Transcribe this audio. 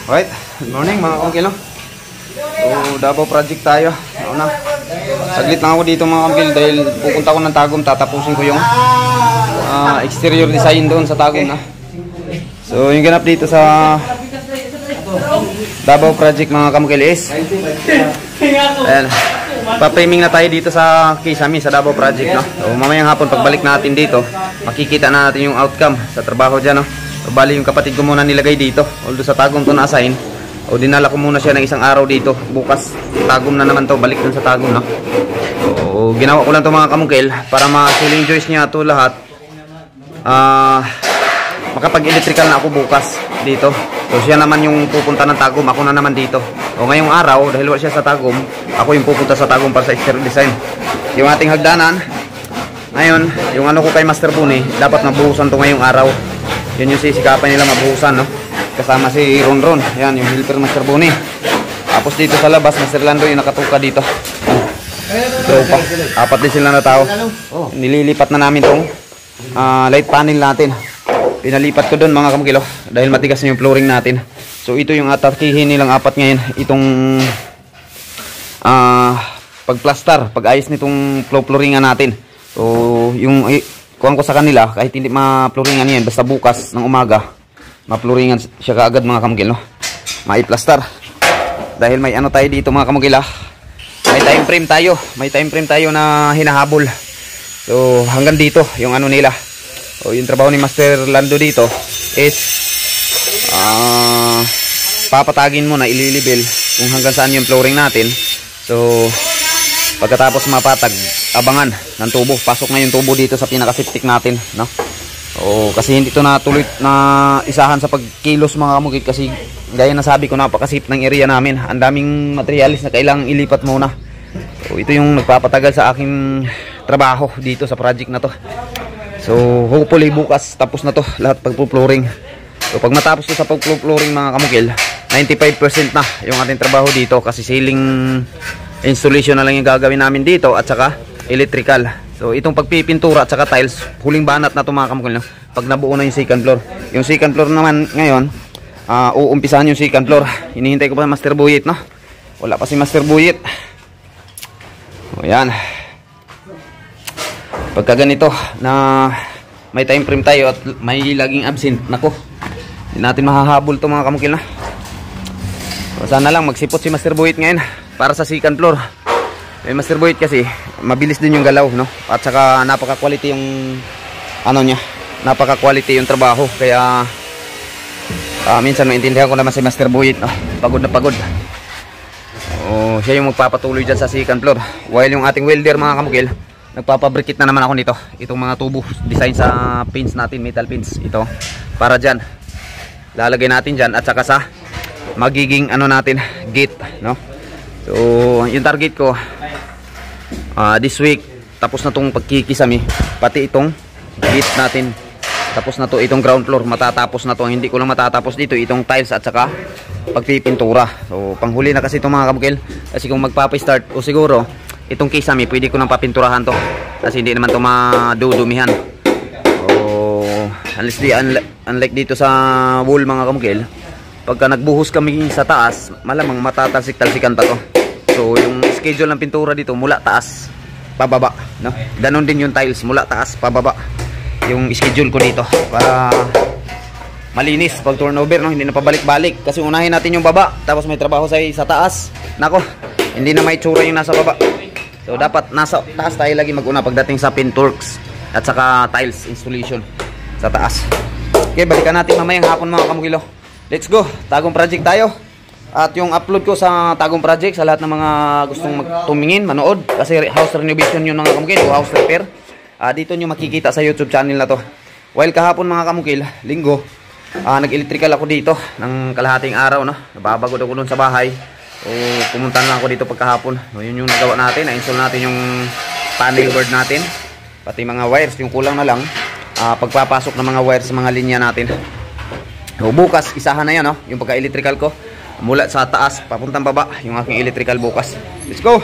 Alright, good morning mga kamukil. So, Davao project tayo. Una, saglit lang ako dito mga kamukil dahil pupunta ko ng Tagum. Tatapusin ko yung exterior design doon sa Tagum na. So, yung ganap dito sa Davao project mga kamukil is ayan, pa-framing na tayo dito sa Kisame sa Davao project, no? So, mamayang hapon pagbalik natin dito, makikita na natin yung outcome sa trabaho dyan, no? So, bali yung kapatid ko muna nilagay dito, although sa Tagum to na-assign, o dinala ko muna siya ng isang araw dito. Bukas Tagum na naman to, balik dun sa Tagum, no? So, ginawa ko lang to mga kamukil para ma-ceiling joist niya to lahat. Makapag-electrical na ako bukas dito. So siya naman yung pupunta ng Tagum, ako na naman dito. O ngayong araw, dahil wala siya sa Tagum, ako yung pupunta sa Tagum para sa exterior design. Yung ating hagdanan ngayon, yung ano ko kay Master Buni, dapat mabuhusan to ngayong araw. Yun yung sisikapan nila mabuhusan, no? Kasama si Ronron, yan yung helper Master Buni. Tapos dito sa labas, Master Lando yung nakatuka dito. So apat din sila na tao. Nililipat na namin tong light panel natin. Pinalipat ko doon mga kamukilo dahil matigas na yung flooring natin. So ito yung atakihin nilang apat ngayon, itong pagplaster, pag-ayos nitong flooringan natin. So yung kuhan ko sa kanila, kahit hindi ma-flooringan yan, basta bukas ng umaga ma-flooringan siya kaagad mga kamukilo, ma-i-plaster. Dahil may ano tayo dito mga kamukila, may time frame tayo na hinahabol. So hanggang dito yung ano nila. O yung trabaho ni Master Lando dito is papatagin mo na ililibel kung hanggang saan yung flooring natin. So pagkatapos mapatag, abangan ng tubo. Pasok na yung tubo dito sa pinakasiptik natin, no? O kasi hindi to natuloy na isahan sa pagkilos mga kamukit, kasi gaya na sabi ko, napakasip ng area namin. Ang daming materialis na kailangang ilipat muna. So ito yung nagpapatagal sa aking trabaho dito sa project na to. So hopefully bukas tapos na to lahat pagpo-flooring. So pag matapos to sa pagpo-flooring mga kamukil, 95% na yung ating trabaho dito, kasi ceiling installation na lang yung gagawin namin dito at saka electrical. So itong pagpipintura at saka tiles, huling banat na to mga kamukil, no? Pag nabuo na yung second floor. Yung second floor naman ngayon, uumpisahan yung second floor. Hinihintay ko pa Master Buyit, no? Wala pa si Master Buyit. O yan. Pagka ganito na may time frame tayo at may laging absent, nako, hindi natin mahahabol to mga kamukil na. So, sana lang magsipot si Master Buyit ngayon para sa second floor. Master Buyit kasi mabilis din yung galaw, no? At saka napaka-quality yung ano niya, napaka-quality yung trabaho. Kaya minsan maintindihan ko naman si Master Buyit, no? Pagod na pagod. Siya yung magpapatuloy dyan sa second floor, while yung ating welder mga kamukil, nagpapabrikit na naman ako nito. Itong mga tubo, design sa pins natin, metal pins. Ito, para dyan. Lalagay natin dyan at saka sa magiging ano natin, gate, no? So, yung target ko, this week, tapos na itong pagkikisami. Pati itong gate natin. Tapos na to, itong ground floor, matatapos na to. Hindi ko lang matatapos dito, itong tiles at saka pagpipintura. So, panghuli na kasi itong mga kamukil. Kasi kung magpapastart, o siguro, itong kisame, pwede ko nang papinturahan to. Kasi hindi naman to madudumihan. So, unlike dito sa wall mga kamukil, pagka nagbuhos kami sa taas, malamang matatalsik-talsikan pa to. So, yung schedule ng pintura dito, mula taas, pababa, no? Ganon din yung tiles, mula taas, pababa. Yung schedule ko dito, para malinis pag turnover, no? Hindi na pabalik-balik. Kasi unahin natin yung baba, tapos may trabaho sa taas. Nako, hindi na may tsura yung nasa baba. So dapat nasa taas tayo lagi mag-una pagdating sa pinturks at saka tiles installation sa taas. Okay, balikan natin mamayang hapon mga kamukilo. Let's go, Tagum project tayo. At yung upload ko sa Tagum project, sa lahat ng mga gustong tumingin, manood, kasi house renovation yun mga kamukil, o house repair, dito nyo makikita sa YouTube channel na to. While kahapon mga kamukil, linggo, nag-electrical ako dito ng kalahating araw, no? Nababagod ako dun sa bahay. O pumunta lang ako dito pagkahapon. So, yun yung nagawa natin, na-install natin yung panel board natin, pati mga wires. Yung kulang na lang pagpapasok ng mga wires sa mga linya natin. So, bukas isahan na yan, no? Yung pagka-electrical ko mula sa taas papuntang baba, yung aking electrical bukas. Let's go!